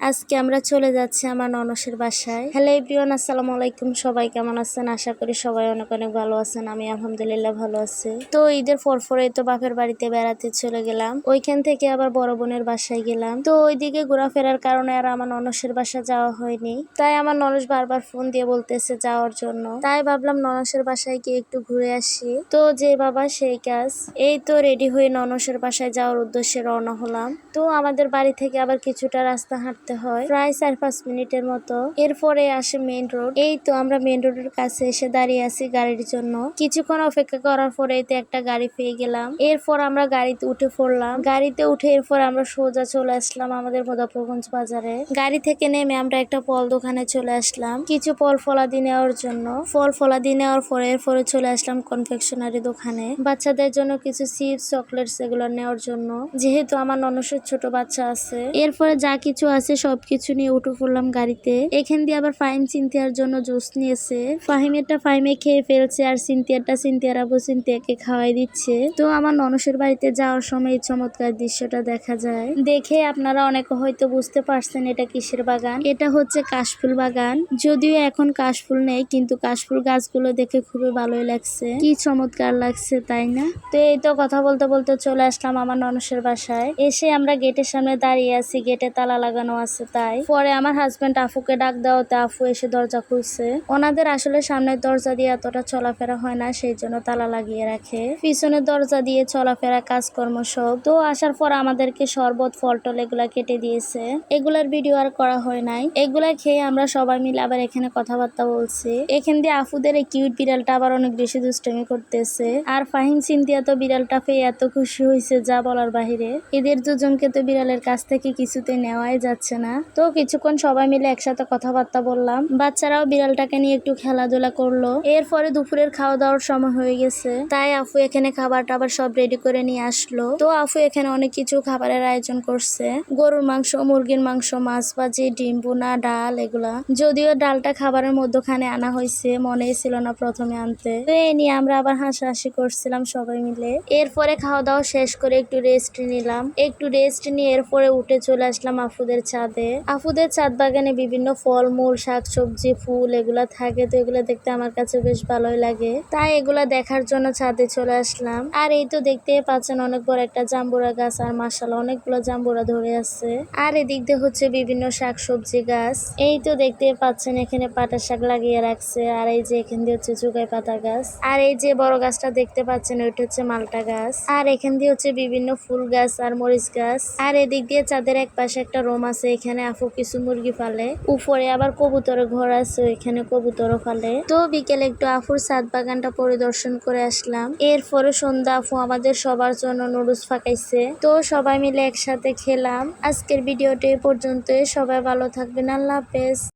আজকে আমরা চলে যাচ্ছি আমার ননসের বাসায়। হ্যালো এভরিওয়ান, আসসালামু আলাইকুম। সবাই কেমন আছেন? আশা করি সবাই অনেক অনেক ভালো আছেন। আমি আলহামদুলিল্লাহ ভালো আছি। তো ঈদের পরে তো বাপের বাড়িতে বেড়াতে চলে গেলাম। ওইখান থেকে আবার বড় বোনের বাসায় গেলাম। তো ওইদিকে ঘোরাফেরার কারণে আর আমার ননসের বাসা যাওয়া হয়নি। তাই আমার ননস বারবার ফোন দিয়ে বলতেছে যাওয়ার জন্য। তাই ভাবলাম ননসের বাসায় গিয়ে একটু ঘুরে আসি। তো যে বাবা সেই কাজ। এই তো রেডি হয়ে ননসের বাসায় যাওয়ার উদ্দেশ্যে রওনা হলাম। তো আমাদের বাড়ি থেকে আবার কিছুটা রাস্তা হাঁটতে হয়, প্রায় 4-5 মিনিটের মতো। এরপরে আসে মেইন রোড। এই তো আমরা মেইন রোডের কাছে এসে দাঁড়িয়ে আছি গাড়ির জন্য। কিছুক্ষণ অপেক্ষা করার পরে তো একটা গাড়ি পেয়ে গেলাম। এরপর আমরা গাড়িতে উঠে পড়লাম। গাড়িতে উঠে এরপর আমরা সোজা চলে আসলাম আমাদের মুজাফফরগঞ্জ বাজারে। গাড়ি থেকে নেমে আমরা একটা ফল দোকানে চলে আসলাম কিছু ফল ফলাদি নেওয়ার জন্য। ফল ফলাদি নেওয়ার পরে এরপরে চলে আসলাম কনফেকশনারি দোকানে বাচ্চাদের জন্য কিছু চিপস চকলেটস এগুলো নেওয়ার জন্য, যেহেতু আমার ননসের ছোট বাচ্চা আছে। এরপরে যা কিছু আছে সবকিছু নিয়ে উঠে পড়লাম গাড়িতে। এখান দিয়ে আবার ফাহিম সিনথিয়ার জন্য জুস নিয়েছে। ফাহিমেরটা ফাহিমে খেয়ে ফেলছে আর সিনথিয়ারটা সিনথিয়ার আবু সিনথিয়াকে খাওয়াই দিচ্ছে। তো আমার ননসের বাড়িতে যাওয়ার সময় এই চমৎকার দৃশ্যটা দেখা যায়। দেখে আপনারা অনেকে হয়তো বুঝতে পারছেন এটা কিসের বাগান। এটা হচ্ছে কাশফুল বাগান। যদিও এখন কাশফুল নেই, কিন্তু কাশফুল গাছগুলো দেখে খুবই ভালোই লাগছে। কি চমৎকার লাগছে তাই না? তো এই তো কথা বলতে বলতে চলে আসলাম আমার ননসের বাসায়। এসে আমরা গেটের সামনে দাঁড়িয়ে আছি, গেটে তালা লাগানো আছে। তাই পরে আমার হাজবেন্ড আফুকে ডাক দেওয়াতে আফু এসে দরজা খুলছে। ওনাদের আসলে সামনের দরজা দিয়ে এতটা চলাফেরা হয় না, সেই জন্য তালা লাগিয়ে রাখে। পিছনের দরজা দিয়ে চলাফেরা কাজকর্ম সব। তো আসার পর আমাদেরকে শরবত ফলটল এগুলা কেটে দিয়েছে। এগুলার ভিডিও আর করা হয় নাই। এগুলা খেয়ে আমরা সবাই মিলে আবার এখানে কথাবার্তা বলছি। এখান দিয়ে আফুদের এই কিউট বিড়ালটা আবার অনেক বেশি দুষ্টামি করতেছে। আর ফাহিম সিনথিয়া তো বিড়ালটা পেয়ে এত খুশি হয়েছে যা বলার বাহিরে। এদের দুজনকে তো বিড়ালের কাছ থেকে কিছুতে নেওয়াই যাচ্ছে না। তো কিছুক্ষণ সবাই মিলে একসাথে কথাবার্তা বললাম। বাচ্চারাও বিড়ালটাকে নিয়ে একটু খেলাধুলা করলো। এরপরে দুপুরের খাওয়া দাওয়ার সময় হয়ে গেছে। তাই আফু এখানে খাবার টাবার সব রেডি করে নিয়ে আসলো। তো আফু এখানে অনেক কিছু খাবারের আয়োজন করছে। গরুর মাংস, মুরগির মাংস, মাছ ভাজি, ডিম ভুনা, ডাল এগুলা। যদিও ডালটা খাবারের মধ্যখানে আনা হয়েছে, মনেই ছিল না প্রথমে আনতে। তো এই নিয়ে আমরা আবার হাসাহাসি করছিলাম সবাই মিলে। এরপরে খাওয়া দাওয়া শেষ করে একটু রেস্ট নিলাম। একটু রেস্ট নিয়ে এরপরে উঠে চলে আসলাম আফুদের ছাদে। আফুদের ছাদ বাগানে বিভিন্ন ফলমূল, শাকসবজি, ফুল এগুলা থাকে। তো এগুলা দেখতে আমার কাছে বেশ ভালোই লাগে। তাই এগুলা দেখার জন্য ছাদে চলে আসলাম। আর এই তো দেখতেই পাচ্ছেন অনেক বড় একটা জাম্বুরা গাছ, আর মাশাআল্লাহ অনেকগুলো জাম্বুরা ধরে আছে। আর এদিক দিয়ে হচ্ছে বিভিন্ন শাকসবজি গাছ। এই তো দেখতে পাচ্ছেন এখানে পাটা শাক লাগিয়ে রাখছে। আর এই যে এখান দিয়ে হচ্ছে চুগাই পাতা গাছ। আর এই যে বড় গাছটা দেখতে পাচ্ছেন ওইটা হচ্ছে মালটা গাছ। আর এখান দিয়ে হচ্ছে বিভিন্ন ফুল গাছ আর মরিচ গাছ। আর এদিক দিয়ে চাঁদের এক পাশে একটা রুম আছে, এখানে আফু কিছু মুরগি ফালে। উপরে আবার কবুতরের ঘর আছে, ওইখানে কবুতরও ফালে। তো বিকেলে একটু আফুর ছাদ বাগানটা পরিদর্শন করে আসলাম। এরপরে সন্ধ্যা আফু আমাদের সবার জন্য নুডলস পাকাইছে। তো সবাই মিলে একসাথে খেলাম। আজকের ভিডিওটা এই পর্যন্তই। সবাই ভালো থাকবেন। আল্লাহ হাফেজ।